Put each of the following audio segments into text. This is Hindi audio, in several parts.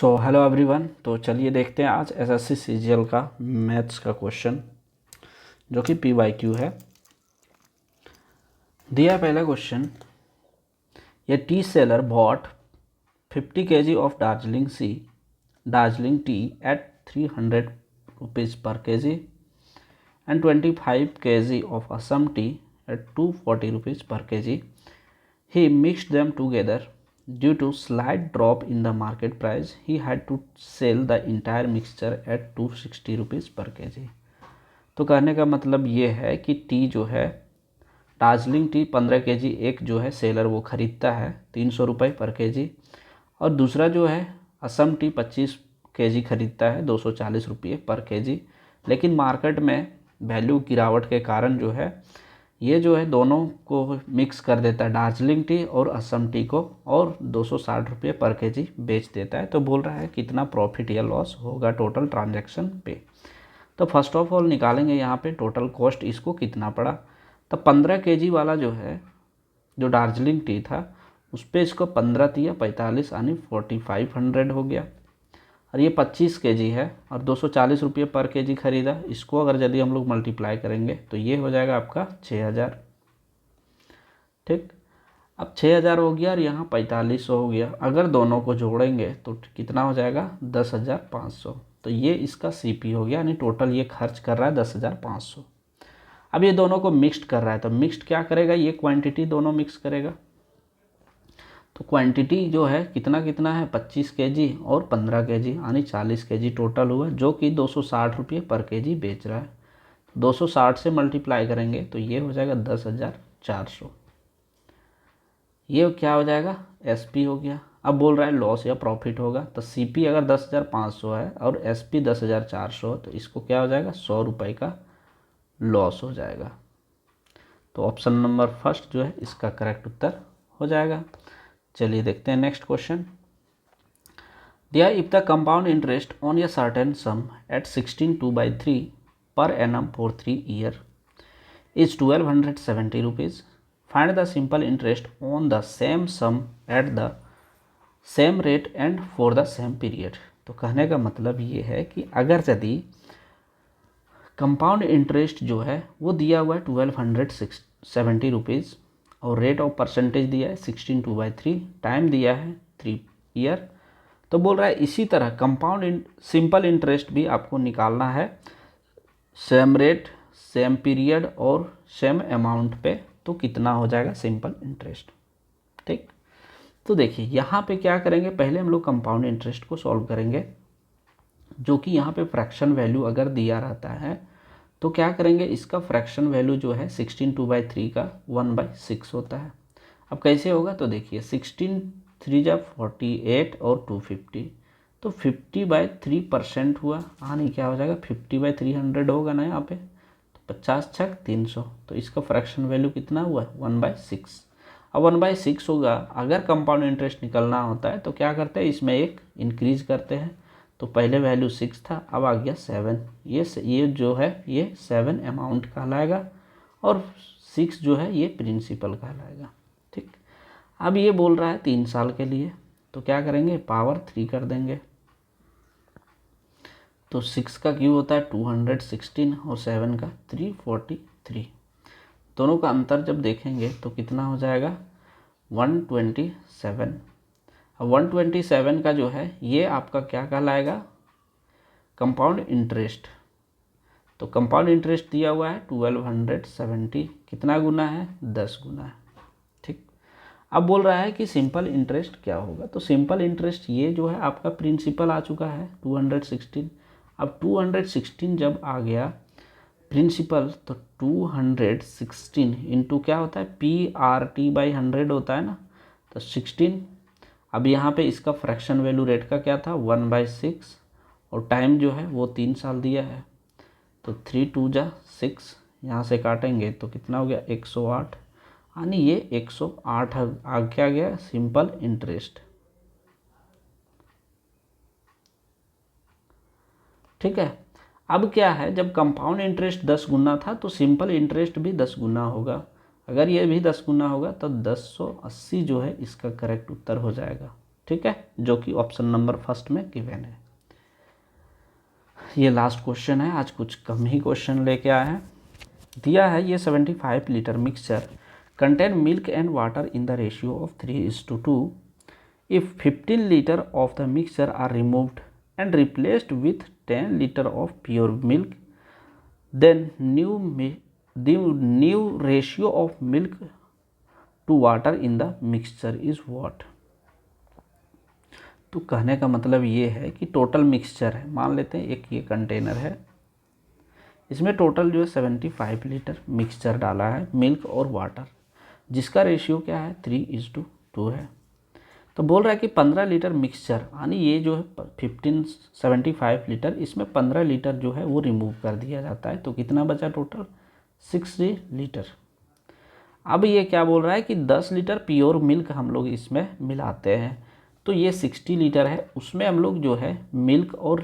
So hello everyone. तो चलिए देखते हैं आज एसएससी सीजीएल का मैथ्स का क्वेश्चन जो कि पीवाईक्यू है। दिया पहला क्वेश्चन, ये tea seller bought 50 kg of Darjeeling tea at 300 rupees per kg and 25 kg of Assam tea at 240 rupees per kg. He mixed them together. Due to slight drop in the market price, he had to sell the entire mixture at 260 rupees per kg. तो कहने का मतलब ये है कि टी जो है दार्जिलिंग टी 15 kg एक जो है सेलर वो ख़रीदता है 300 रुपये पर kg, और दूसरा जो है असम टी 25 kg ख़रीदता है 240 रुपये पर kg। लेकिन मार्केट में वैल्यू गिरावट के कारण जो है ये जो है दोनों को मिक्स कर देता है, दार्जिलिंग टी और असम टी को, और 260 रुपये पर kg बेच देता है। तो बोल रहा है कितना प्रॉफिट या लॉस होगा टोटल ट्रांजैक्शन पे। तो फर्स्ट ऑफ ऑल निकालेंगे यहाँ पे टोटल कॉस्ट इसको कितना पड़ा। तो 15 kg वाला जो है जो दार्जिलिंग टी था उस पर इसको 15 दिया 45 यानी 4500 हो गया, और ये 25 kg है और 240 रुपये पर kg ख़रीदा। इसको अगर यदि हम लोग मल्टीप्लाई करेंगे तो ये हो जाएगा आपका 6000। ठीक, अब 6000 हो गया और यहाँ 4500 हो गया। अगर दोनों को जोड़ेंगे तो कितना हो जाएगा 10,500। तो ये इसका सीपी हो गया, यानी टोटल ये खर्च कर रहा है 10,500। अब ये दोनों को मिक्स्ड कर रहा है, तो मिक्स्ड क्या करेगा, ये क्वांटिटी दोनों मिक्स करेगा। तो क्वांटिटी जो है कितना कितना है 25 kg और 15 kg यानी 40 kg टोटल हुआ, जो कि 260 रुपये पर kg बेच रहा है। 260 से मल्टीप्लाई करेंगे तो ये हो जाएगा 10,400। ये क्या हो जाएगा एसपी हो गया। अब बोल रहा है लॉस या प्रॉफिट होगा, तो सीपी अगर 10,500 है और एसपी 10,400 तो इसको क्या हो जाएगा 100 रुपये का लॉस हो जाएगा। तो ऑप्शन नंबर फर्स्ट जो है इसका करेक्ट उत्तर हो जाएगा। चलिए देखते हैं नेक्स्ट क्वेश्चन। दिया if the compound interest on a certain sum at 16/2/3 per annum for 3 year is 1270 rupees, find the simple interest on the same sum at the same rate and for the same period. तो कहने का मतलब ये है कि अगर यदि कंपाउंड इंटरेस्ट जो है वो दिया हुआ है 1270 रुपीज़ और रेट ऑफ परसेंटेज दिया है 16/2/3, टाइम दिया है 3 ईयर, तो बोल रहा है इसी तरह कंपाउंड सिंपल इंटरेस्ट भी आपको निकालना है सेम रेट सेम पीरियड और सेम अमाउंट पे। तो कितना हो जाएगा सिंपल इंटरेस्ट। ठीक, तो देखिए यहाँ पे क्या करेंगे, पहले हम लोग कंपाउंड इंटरेस्ट को सॉल्व करेंगे, जो कि यहाँ पे फ्रैक्शन वैल्यू अगर दिया रहता है तो क्या करेंगे, इसका फ्रैक्शन वैल्यू जो है 16/2/3 का 1/6 होता है। अब कैसे होगा, तो देखिए 16 3 जा 48 और 250, तो 50/3% हुआ, यानी क्या हो जाएगा 50/300 होगा ना यहाँ पे, तो 50 छक 300, तो इसका फ्रैक्शन वैल्यू कितना हुआ 1/6। अब 1/6 होगा, अगर कंपाउंड इंटरेस्ट निकलना होता है तो क्या करते हैं इसमें एक इंक्रीज करते हैं। तो पहले वैल्यू 6 था, अब आ गया 7, ये जो है ये 7 अमाउंट कहलाएगा और 6 जो है ये प्रिंसिपल कहलाएगा। ठीक, अब ये बोल रहा है 3 साल के लिए, तो क्या करेंगे पावर 3 कर देंगे। तो 6 का क्यूब होता है 216 और 7 का 343। दोनों का अंतर जब देखेंगे तो कितना हो जाएगा 127। अब 127 का जो है ये आपका क्या कहलाएगा कंपाउंड इंटरेस्ट। तो कंपाउंड इंटरेस्ट दिया हुआ है 1270, कितना गुना है 10 गुना है। ठीक, अब बोल रहा है कि सिंपल इंटरेस्ट क्या होगा, तो सिंपल इंटरेस्ट ये जो है आपका प्रिंसिपल आ चुका है 216। अब 216 जब आ गया प्रिंसिपल, तो 216 इंटू क्या होता है PRT/100 होता है ना, तो 16। अब यहाँ पे इसका फ्रैक्शन वैल्यू रेट का क्या था 1/6 और टाइम जो है वो 3 साल दिया है, तो 3 2 जा 6, यहाँ से काटेंगे तो कितना हो गया 108, यानी ये 108 आ क्या गया सिंपल इंटरेस्ट। ठीक है, अब क्या है जब कंपाउंड इंटरेस्ट 10 गुना था तो सिंपल इंटरेस्ट भी 10 गुना होगा। अगर ये भी 10 गुना होगा तो 1080 जो है इसका करेक्ट उत्तर हो जाएगा। ठीक है, जो कि ऑप्शन नंबर फर्स्ट में गिवन है। ये लास्ट क्वेश्चन है, आज कुछ कम ही क्वेश्चन लेके आए हैं। दिया है ये 75 litre mixture contain milk and water in the ratio of 3:2। If 15 litre of the mixture are removed and replaced with 10 litre of pure milk, then new ratio of milk to water in the mixture is what. तो कहने का मतलब ये है कि टोटल मिक्सचर है, मान लेते हैं एक ये कंटेनर है, इसमें टोटल जो है 75 लीटर मिक्सचर डाला है मिल्क और वाटर, जिसका रेशियो क्या है 3:2 है। तो बोल रहा है कि 15 लीटर मिक्सचर, यानी ये जो है 75 लीटर, इसमें 15 लीटर जो है वो रिमूव कर दिया जाता है, तो कितना बचा टोटल 60 लीटर। अब ये क्या बोल रहा है कि 10 लीटर प्योर मिल्क हम लोग इसमें मिलाते हैं, तो ये 60 लीटर है, उसमें हम लोग जो है मिल्क और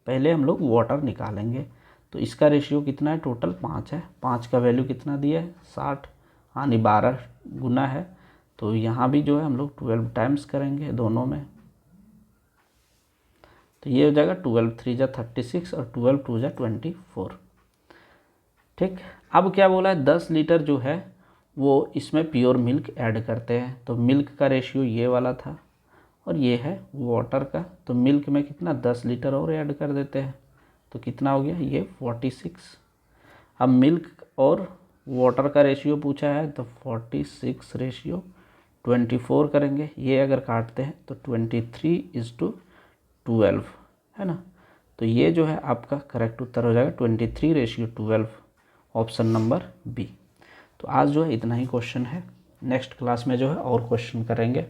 पहले हम लोग वाटर निकालेंगे, तो इसका रेशियो कितना है टोटल 5 है। 5 का वैल्यू कितना दिया है 60, यानी 12 गुना है, तो यहाँ भी जो है हम लोग 12 टाइम्स करेंगे दोनों में, तो ये हो जाएगा 12 3 जा 36 और 12 2 जा 24। ठीक, अब क्या बोला है 10 लीटर जो है वो इसमें प्योर मिल्क ऐड करते हैं, तो मिल्क का रेशियो ये वाला था और ये है वाटर का, तो मिल्क में कितना 10 लीटर और ऐड कर देते हैं, तो कितना हो गया ये 46। अब मिल्क और वाटर का रेशियो पूछा है, तो 46 रेशियो 24 करेंगे, ये अगर काटते हैं तो 23:12 है ना, तो ये जो है आपका करेक्ट उत्तर हो जाएगा 23:12, ऑप्शन नंबर बी। तो आज जो है इतना ही क्वेश्चन है, नेक्स्ट क्लास में जो है और क्वेश्चन करेंगे।